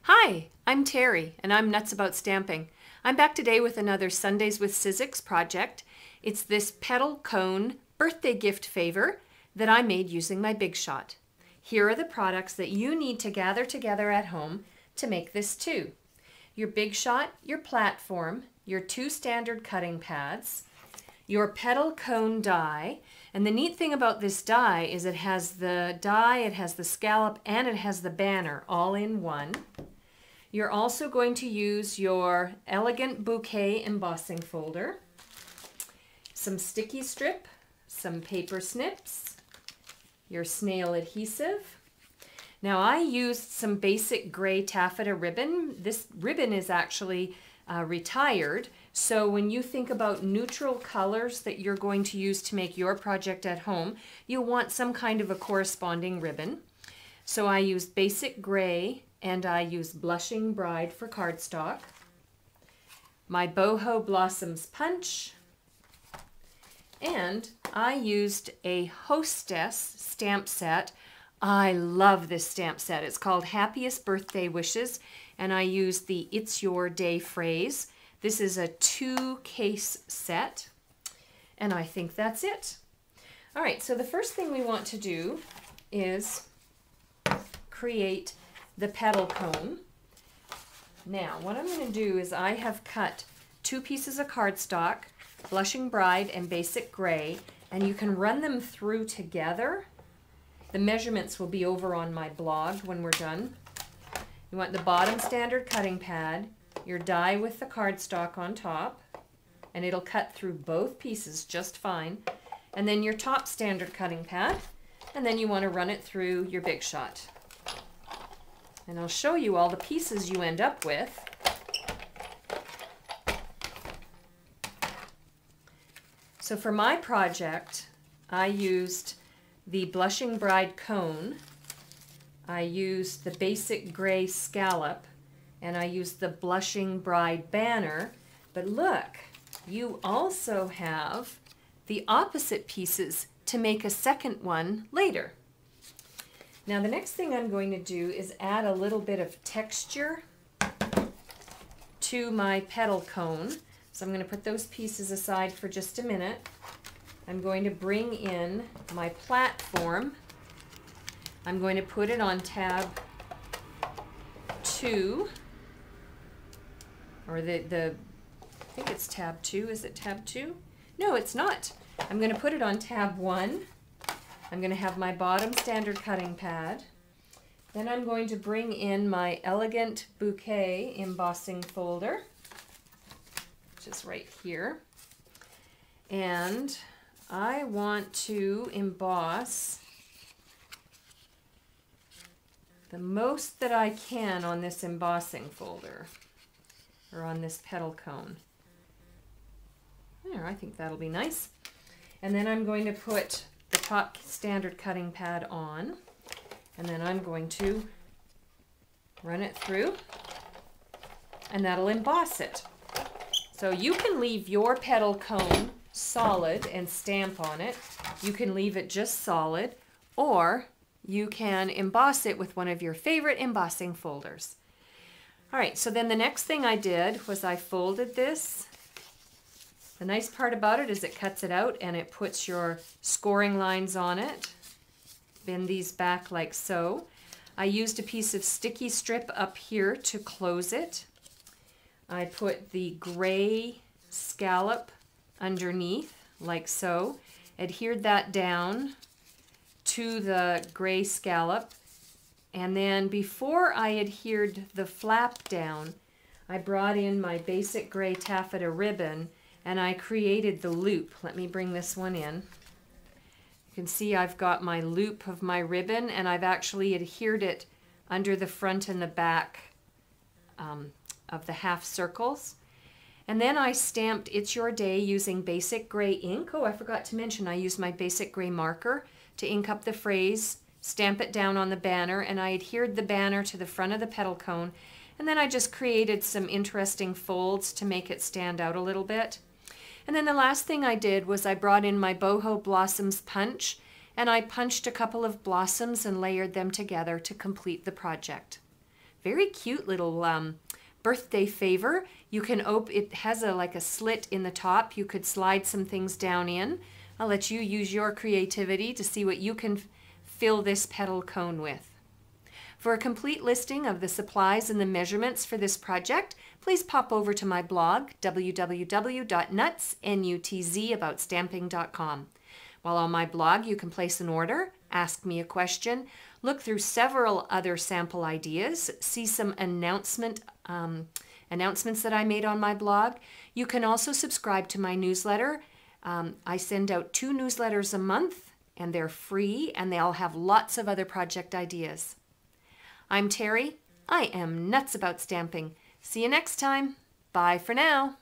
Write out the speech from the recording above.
Hi, I'm Terry, and I'm nuts about stamping. I'm back today with another Sundays with Sizzix project. It's this petal cone birthday gift favor that I made using my Big Shot. Here are the products that you need to gather together at home to make this too. Your Big Shot, your platform, your 2 standard cutting pads, your petal cone die, and the neat thing about this die is it has the die, it has the scallop, and it has the banner all in one. You're also going to use your elegant bouquet embossing folder, some sticky strip, some paper snips, your snail adhesive. Now I used some basic gray taffeta ribbon. This ribbon is actually retired, so when you think about neutral colors that you're going to use to make your project at home, you'll want some kind of a corresponding ribbon. So I used basic gray and I used Blushing Bride for cardstock, my Boho Blossoms punch, and I used a Hostess stamp set. I love this stamp set. It's called Happiest Birthday Wishes, and I used the It's Your Day phrase. This is a 2-case set, and I think that's it. All right, so the first thing we want to do is create the petal cone. Now, what I'm going to do is I have cut 2 pieces of cardstock, Blushing Bride and Basic Gray, and you can run them through together. The measurements will be over on my blog when we're done. You want the bottom standard cutting pad, your die with the cardstock on top, and it'll cut through both pieces just fine, and then your top standard cutting pad, and then you want to run it through your Big Shot. And I'll show you all the pieces you end up with. So for my project, I used the Blushing Bride cone, I used the Basic Gray scallop, and I used the Blushing Bride banner. But look, you also have the opposite pieces to make a second one later. Now the next thing I'm going to do is add a little bit of texture to my petal cone. So I'm going to put those pieces aside for just a minute. I'm going to bring in my platform. I'm going to put it on tab 2, or I think it's tab 2. Is it tab 2? No, it's not. I'm going to put it on tab 1. I'm going to have my bottom standard cutting pad. Then I'm going to bring in my Elegant Bouquet embossing folder, which is right here. And I want to emboss the most that I can on this embossing folder, or on this petal cone. There, I think that'll be nice. And then I'm going to put the top standard cutting pad on, and then I'm going to run it through, and that'll emboss it. So you can leave your petal cone solid and stamp on it. You can leave it just solid, or you can emboss it with one of your favorite embossing folders. All right, so then the next thing I did was I folded this. The nice part about it is it cuts it out and it puts your scoring lines on it. Bend these back like so. I used a piece of sticky strip up here to close it. I put the gray scallop underneath like so. Adhered that down to the gray scallop. And then before I adhered the flap down, I brought in my Basic Gray taffeta ribbon and I created the loop. Let me bring this one in. You can see I've got my loop of my ribbon, and I've actually adhered it under the front and the back of the half circles. And then I stamped It's Your Day using Basic Gray ink. Oh, I forgot to mention I used my Basic Gray marker to ink up the phrase, stamp it down on the banner, and I adhered the banner to the front of the petal cone. And then I just created some interesting folds to make it stand out a little bit. And then the last thing I did was I brought in my Boho Blossoms punch, and I punched a couple of blossoms and layered them together to complete the project. very cute little birthday favor. You can open, it has like a slit in the top. You could slide some things down in. I'll let you use your creativity to see what you can fill this petal cone with. For a complete listing of the supplies and the measurements for this project, please pop over to my blog, www.nutzaboutstamping.com. While on my blog, you can place an order, ask me a question, look through several other sample ideas, see some announcements that I made on my blog. You can also subscribe to my newsletter. I send out 2 newsletters a month, and they're free, and they all have lots of other project ideas. I'm Terry. I am nuts about stamping. See you next time. Bye for now.